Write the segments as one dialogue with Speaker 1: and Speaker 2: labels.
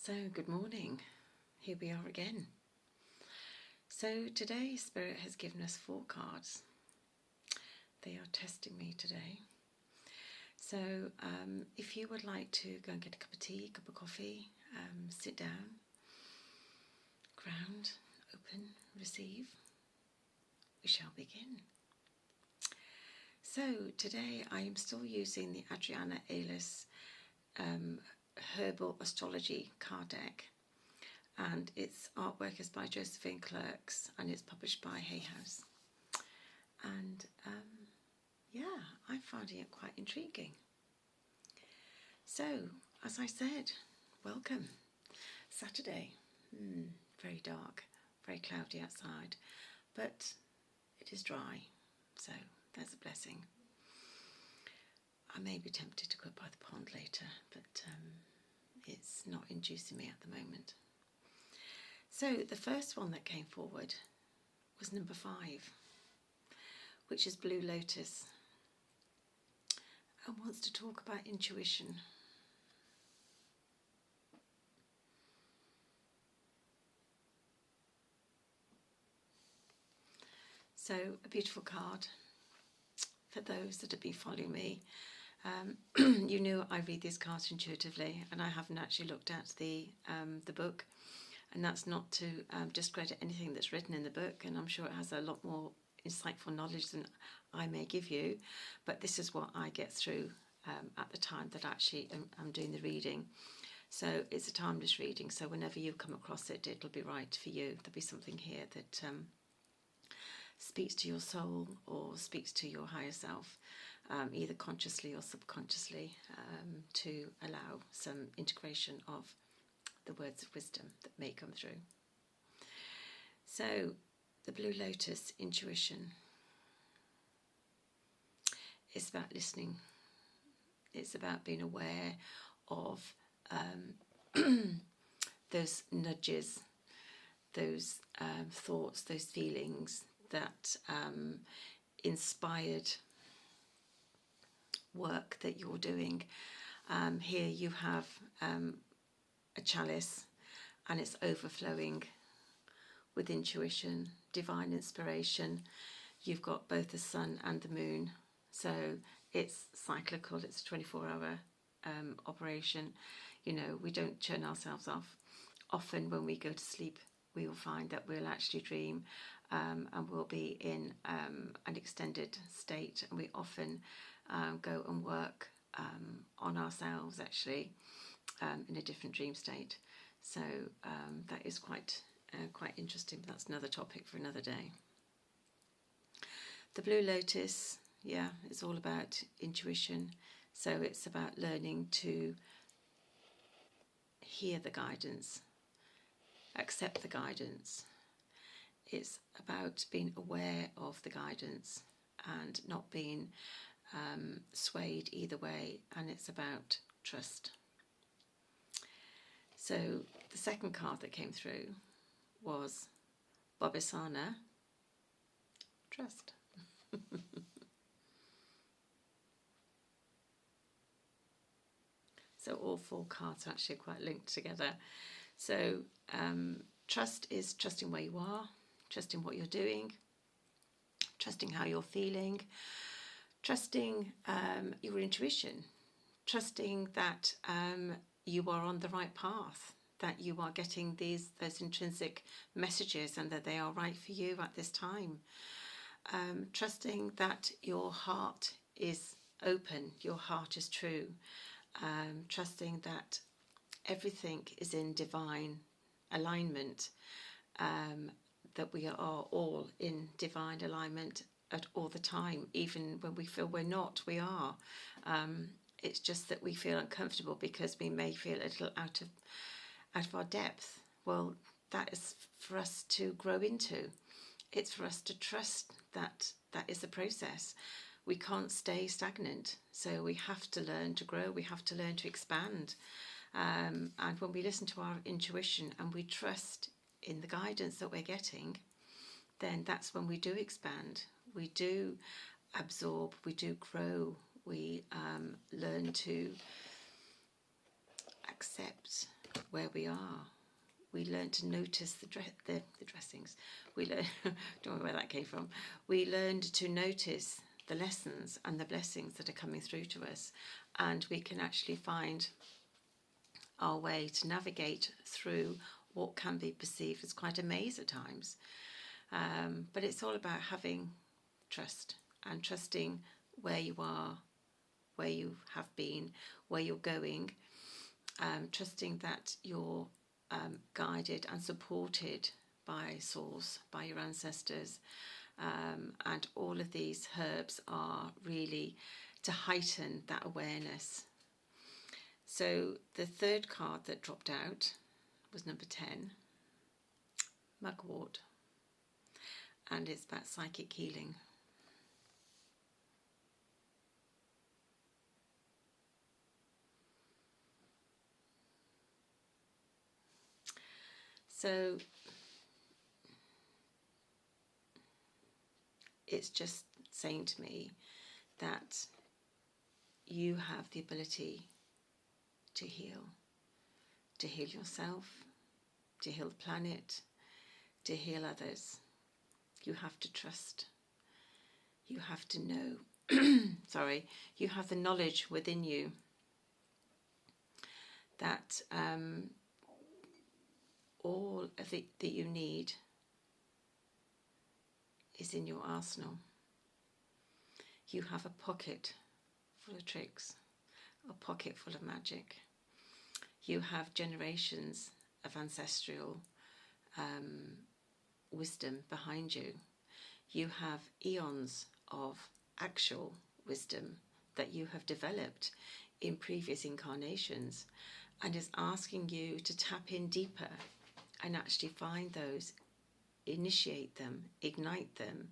Speaker 1: So, good morning. Here we are again. So, today Spirit has given us 4 cards. They are testing me today. So, if you would like to go and get a cup of tea, a cup of coffee, sit down, ground, open, receive, we shall begin. So, today I am still using the Adriana Aylis Herbal Astrology card deck, and its artwork is by Josephine Clerks and it's published by Hay House. And yeah, I'm finding it quite intriguing. So, as I said, welcome. Saturday, very dark, very cloudy outside, but it is dry, so there's a blessing. I may be tempted to go by the pond later, but it's not inducing me at the moment. So the first one that came forward was number 5, which is Blue Lotus, and wants to talk about intuition. So a beautiful card. For those that have been following me, you know I read these cards intuitively, and I haven't actually looked at the book, and that's not to discredit anything that's written in the book, and I'm sure it has a lot more insightful knowledge than I may give you, but this is what I get through at the time that actually I'm doing the reading. So it's a timeless reading, so whenever you come across it, it'll be right for you. There'll be something here that speaks to your soul or speaks to your higher self, either consciously or subconsciously, to allow some integration of the words of wisdom that may come through. So, the Blue Lotus, intuition. It's about listening. It's about being aware of those nudges, those thoughts, those feelings that inspired work that you're doing. Here you have a chalice, and it's overflowing with intuition, divine inspiration. You've got both the sun and the moon, so it's cyclical. It's a 24-hour operation. You know, we don't turn ourselves off. Often when we go to sleep, we will find that we'll actually dream, and we'll be in an extended state, and we often go and work on ourselves actually in a different dream state. So that is quite interesting, but that's another topic for another day. The Blue Lotus, yeah, it's all about intuition. So it's about learning to hear the guidance, accept the guidance. It's about being aware of the guidance and not being swayed either way, and it's about trust. So the second card that came through was Babasana, trust. So all 4 cards are actually quite linked together. So trust is trusting where you are, trusting what you're doing, trusting how you're feeling, trusting your intuition, trusting that you are on the right path, that you are getting those intrinsic messages and that they are right for you at this time. Trusting that your heart is open, your heart is true. Trusting that everything is in divine alignment, that we are all in divine alignment at all the time, even when we feel we're not, we are. It's just that we feel uncomfortable because we may feel a little out of our depth. Well, that is for us to grow into. It's for us to trust that is a process. We can't stay stagnant, so we have to learn to grow, we have to learn to expand. And when we listen to our intuition and we trust in the guidance that we're getting, then that's when we do expand, we do absorb, we do grow, we learn to accept where we are. We learn to notice the dressings. We learn, don't know where that came from. We learned to notice the lessons and the blessings that are coming through to us, and we can actually find our way to navigate through what can be perceived as quite a maze at times. But it's all about having trust and trusting where you are, where you have been, where you're going, trusting that you're guided and supported by Source, by your ancestors, and all of these herbs are really to heighten that awareness. So the third card that dropped out was number 10, Mugwort, and it's about psychic healing. So it's just saying to me that you have the ability to heal yourself, to heal the planet, to heal others. You have to trust. You have to know, you have the knowledge within you that all of it that you need is in your arsenal. You have a pocket full of tricks, a pocket full of magic. You have generations of ancestral wisdom behind you. You have eons of actual wisdom that you have developed in previous incarnations, and is asking you to tap in deeper and actually find those, initiate them, ignite them,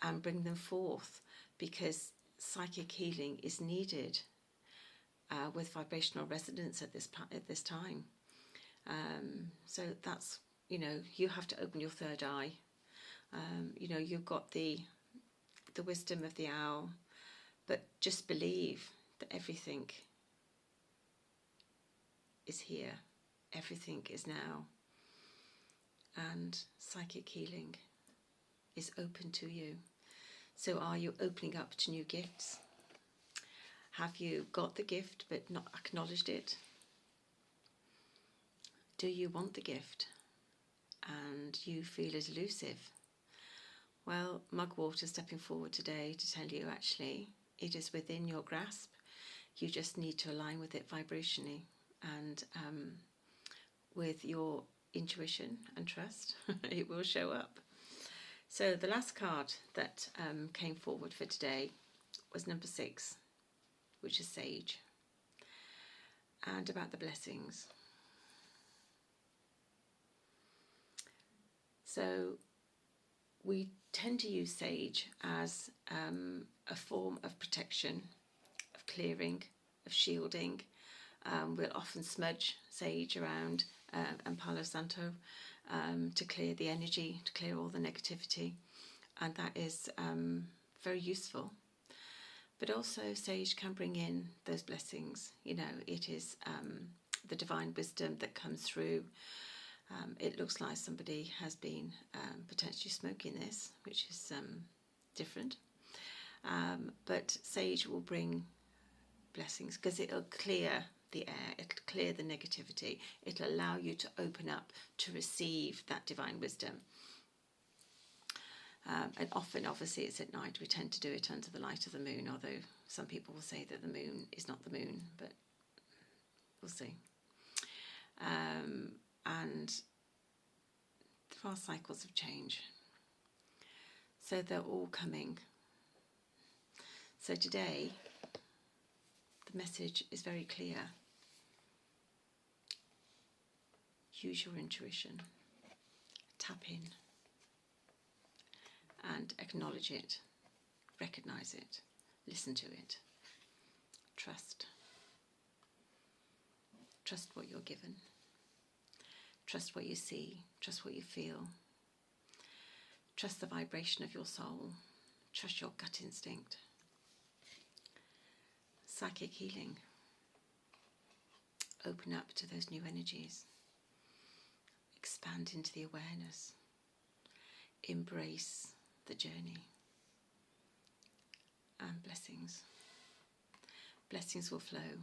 Speaker 1: and bring them forth, because psychic healing is needed with vibrational resonance at this time. So that's, you have to open your third eye. You've got the wisdom of the owl, but just believe that everything is here, everything is now, and psychic healing is open to you. So are you opening up to new gifts? Have you got the gift but not acknowledged it? Do you want the gift and you feel it elusive? Well, Mugwort is stepping forward today to tell you actually it is within your grasp. You just need to align with it vibrationally and with your intuition and trust. It will show up. So the last card that came forward for today was number 6, which is Sage, and about the blessings. So we tend to use sage as a form of protection, of clearing, of shielding. We'll often smudge sage around and Palo Santo to clear the energy, to clear all the negativity, and that is very useful. But also sage can bring in those blessings. It is the divine wisdom that comes through. It looks like somebody has been potentially smoking this, which is different. But sage will bring blessings because it'll clear the air, it'll clear the negativity, it'll allow you to open up to receive that divine wisdom. And often, obviously, it's at night. We tend to do it under the light of the moon, although some people will say that the moon is not the moon, but we'll see. And there are cycles of change. So they're all coming. So today, the message is very clear. Use your intuition. Tap in. And acknowledge it. Recognize it. Listen to it. Trust. Trust what you're given. Trust what you see. Trust what you feel. Trust the vibration of your soul. Trust your gut instinct. Psychic healing. open up to those new energies. Expand into the awareness. Embrace the journey. And blessings. Blessings will flow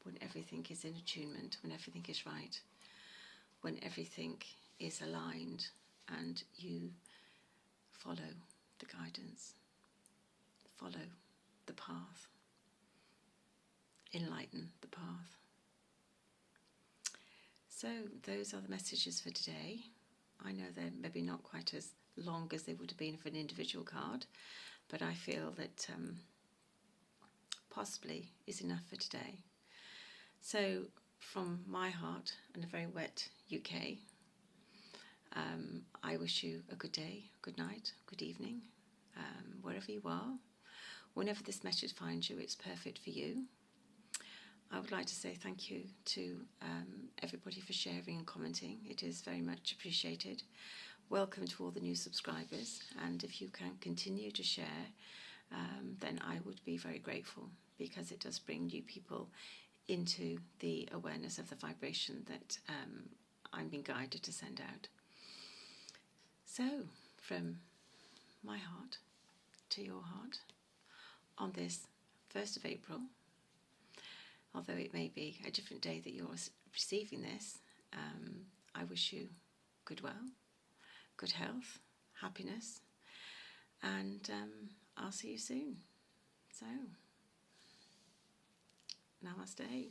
Speaker 1: when everything is in attunement, when everything is right, when everything is aligned and you follow the guidance, follow the path, enlighten the path. So those are the messages for today. I know they're maybe not quite as long as they would have been for an individual card, but I feel that possibly is enough for today. So from my heart and a very wet UK, I wish you a good day, good night, good evening, wherever you are. Whenever this message finds you, it's perfect for you. I would like to say thank you to everybody for sharing and commenting. It is very much appreciated. Welcome to all the new subscribers, and if you can continue to share, then I would be very grateful, because it does bring new people into the awareness of the vibration that I'm being guided to send out. So, from my heart to your heart, on this 1st of April, although it may be a different day that you're receiving this, I wish you good health, happiness, and I'll see you soon. So, namaste.